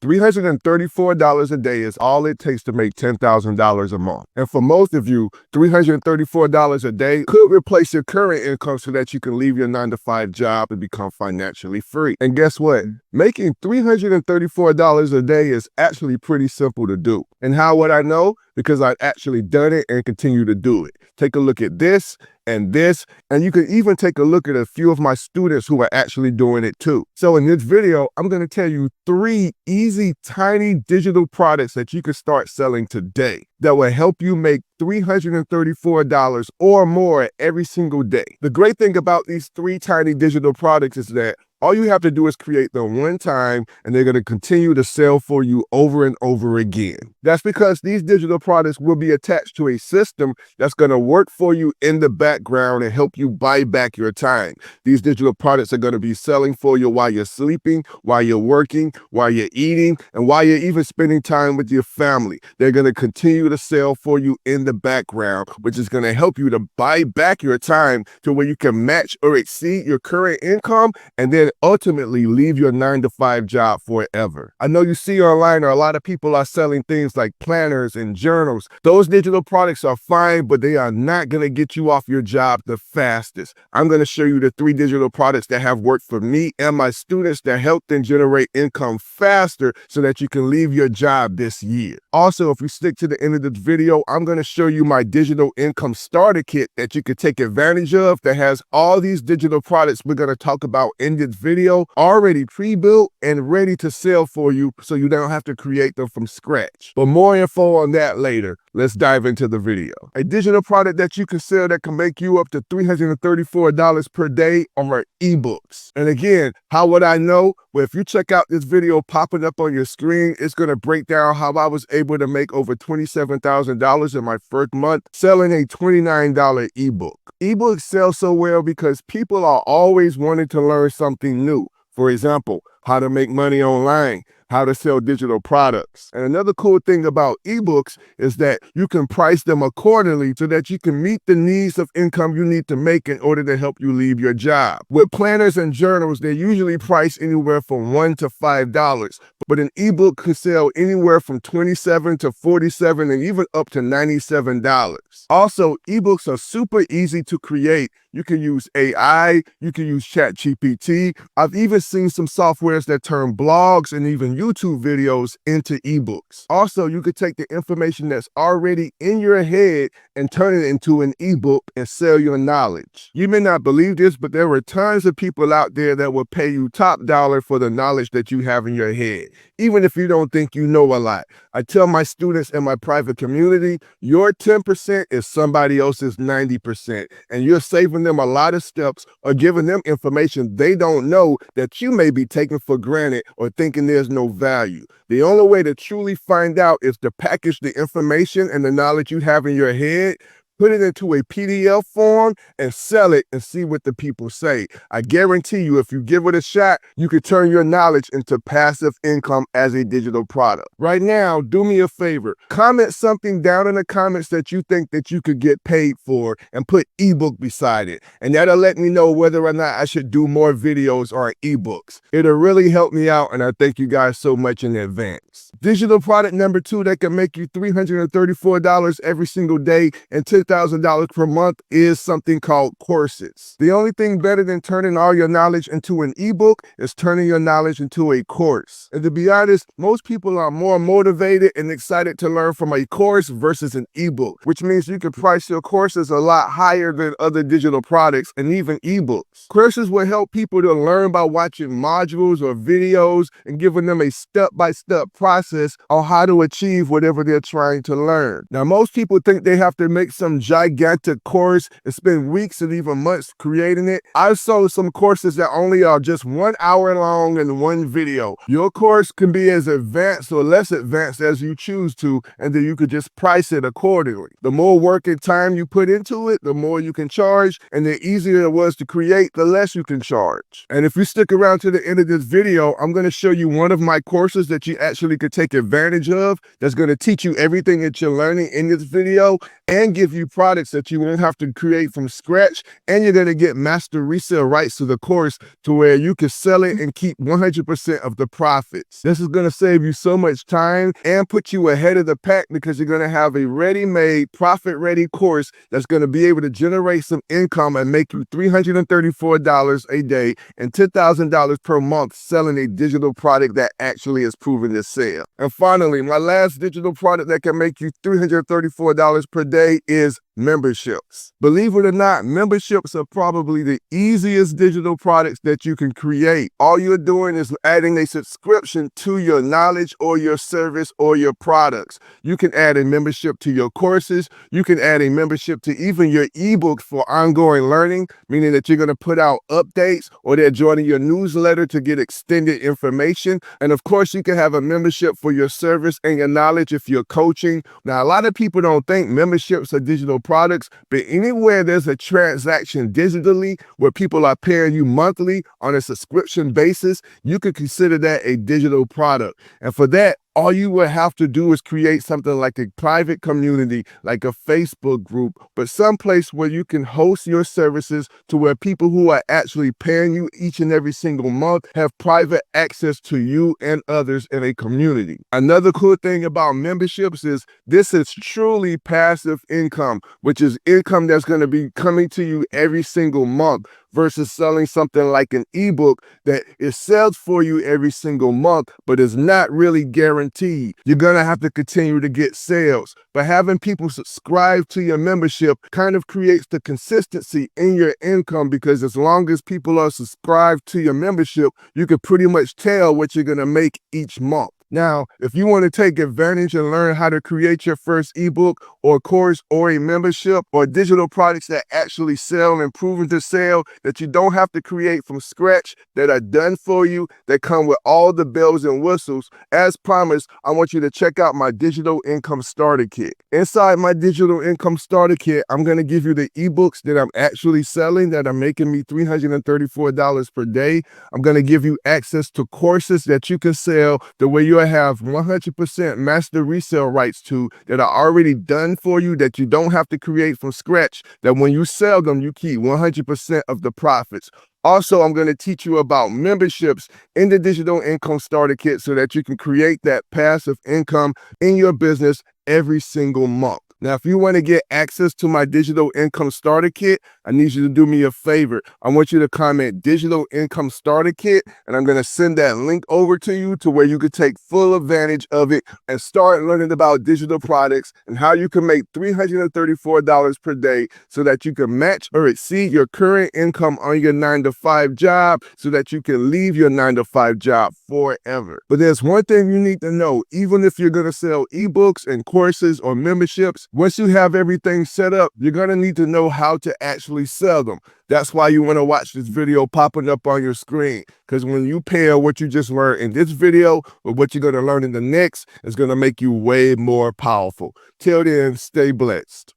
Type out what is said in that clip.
$334 a day is all it takes to make $10,000 a month. And for most of you, $334 a day could replace your current income so that you can leave your 9-to-5 job and become financially free. And guess what? Making $334 a day is actually pretty simple to do. And how would I know? Because I've actually done it and continue to do it. Take a look at this, and you can even take a look at a few of my students who are actually doing it too. So in this video, I'm going to tell you 3 easy, tiny digital products that you can start selling today that will help you make $334 or more every single day. The great thing about these 3 tiny digital products is that all you have to do is create them one time, and they're going to continue to sell for you over and over again. That's because these digital products will be attached to a system that's going to work for you in the background and help you buy back your time. These digital products are going to be selling for you while you're sleeping, while you're working, while you're eating, and while you're even spending time with your family. They're going to continue to sell for you in the background, which is going to help you to buy back your time to where you can match or exceed your current income and then ultimately leave your 9-to-5 job forever. I know you see online a lot of people are selling things like planners and journals. Those digital products are fine, but they are not going to get you off your job the fastest. I'm going to show you the 3 digital products that have worked for me and my students that help them generate income faster so that you can leave your job this year. Also, if you stick to the end of this video, I'm going to show you my digital income starter kit that you can take advantage of that has all these digital products we're going to talk about in this video already pre-built and ready to sell for you so you don't have to create them from scratch. But more info on that later. Let's dive into the video. A digital product that you can sell that can make you up to $334 per day are ebooks. And again, how would I know? Well, if you check out this video popping up on your screen, it's going to break down how I was able to make over $27,000 in my first month selling a $29 ebook. Ebooks sell so well because people are always wanting to learn something new. For example, how to make money online, how to sell digital products. And another cool thing about ebooks is that you can price them accordingly so that you can meet the needs of income you need to make in order to help you leave your job. With planners and journals, they're usually priced anywhere from $1 to $5, but an ebook can sell anywhere from $27 to $47 and even up to $97. Also, ebooks are super easy to create. You can use AI, you can use ChatGPT. I've even seen some softwares that turn blogs and even YouTube videos into ebooks. Also, you could take the information that's already in your head and turn it into an ebook and sell your knowledge. You may not believe this, but there are tons of people out there that will pay you top dollar for the knowledge that you have in your head, even if you don't think you know a lot. I tell my students in my private community, your 10% is somebody else's 90%, and you're saving them a lot of steps or giving them information they don't know that you may be taking for granted or thinking there's no value. The only way to truly find out is to package the information and the knowledge you have in your head, put it into a PDF form, and sell it and see what the people say. I guarantee you, if you give it a shot, you can turn your knowledge into passive income as a digital product. Right now, do me a favor. Comment something down in the comments that you think that you could get paid for and put ebook beside it. And that'll let me know whether or not I should do more videos on ebooks. It'll really help me out, and I thank you guys so much in advance. Digital product number 2 that can make you $334 every single day and $10,000 per month is something called courses. The only thing better than turning all your knowledge into an ebook is turning your knowledge into a course. And to be honest, most people are more motivated and excited to learn from a course versus an ebook, which means you can price your courses a lot higher than other digital products and even ebooks. Courses will help people to learn by watching modules or videos and giving them a step-by-step process on how to achieve whatever they're trying to learn. Now, most people think they have to make some gigantic course and spend weeks and even months creating it. I've sold some courses that only are just 1 hour long and 1 video. Your course can be as advanced or less advanced as you choose to, and then you could just price it accordingly. The more work and time you put into it, the more you can charge, and the easier it was to create, the less you can charge. And if you stick around to the end of this video, I'm going to show you one of my courses that you actually could take advantage of that's going to teach you everything that you're learning in this video and give you products that you won't have to create from scratch, and you're going to get master resale rights to the course to where you can sell it and keep 100% of the profits. This is going to save you so much time and put you ahead of the pack because you're going to have a ready-made, profit-ready course that's going to be able to generate some income and make you $334 a day and $10,000 per month selling a digital product that actually is proven to sell. And finally, my last digital product that can make you $334 per day is memberships. Believe it or not, memberships are probably the easiest digital products that you can create. All you're doing is adding a subscription to your knowledge or your service or your products. You can add a membership to your courses. You can add a membership to even your ebooks for ongoing learning, meaning that you're going to put out updates or they're joining your newsletter to get extended information. And of course, you can have a membership for your service and your knowledge if you're coaching. Now, a lot of people don't think memberships are digital products, but anywhere there's a transaction digitally where people are paying you monthly on a subscription basis, you could consider that a digital product. And for that, all you would have to do is create something like a private community, like a Facebook group, but someplace where you can host your services to where people who are actually paying you each and every single month have private access to you and others in a community. Another cool thing about memberships is this is truly passive income, which is income that's going to be coming to you every single month versus selling something like an ebook that it sells for you every single month, but is not really guaranteed. You're going to have to continue to get sales. But having people subscribe to your membership kind of creates the consistency in your income because as long as people are subscribed to your membership, you can pretty much tell what you're going to make each month. Now, if you want to take advantage and learn how to create your first ebook or course or a membership or digital products that actually sell and proven to sell, that you don't have to create from scratch, that are done for you, that come with all the bells and whistles, as promised, I want you to check out my Digital Income Starter Kit. Inside my Digital Income Starter Kit, I'm going to give you the ebooks that I'm actually selling that are making me $334 per day. I'm going to give you access to courses that you can sell the way you have 100% master resale rights to that are already done for you that you don't have to create from scratch, that when you sell them, you keep 100% of the profits. Also, I'm going to teach you about memberships in the Digital Income Starter Kit so that you can create that passive income in your business every single month. Now, if you want to get access to my Digital Income Starter Kit, I need you to do me a favor. I want you to comment Digital Income Starter Kit, and I'm going to send that link over to you to where you can take full advantage of it and start learning about digital products and how you can make $334 per day so that you can match or exceed your current income on your 9-to-5 job so that you can leave your 9-to-5 job forever. But there's one thing you need to know. Even if you're going to sell ebooks and courses or memberships, once you have everything set up, you're going to need to know how to actually sell them. That's why you want to watch this video popping up on your screen, because when you pair what you just learned in this video with what you're going to learn in the next, it's going to make you way more powerful. Till then, stay blessed.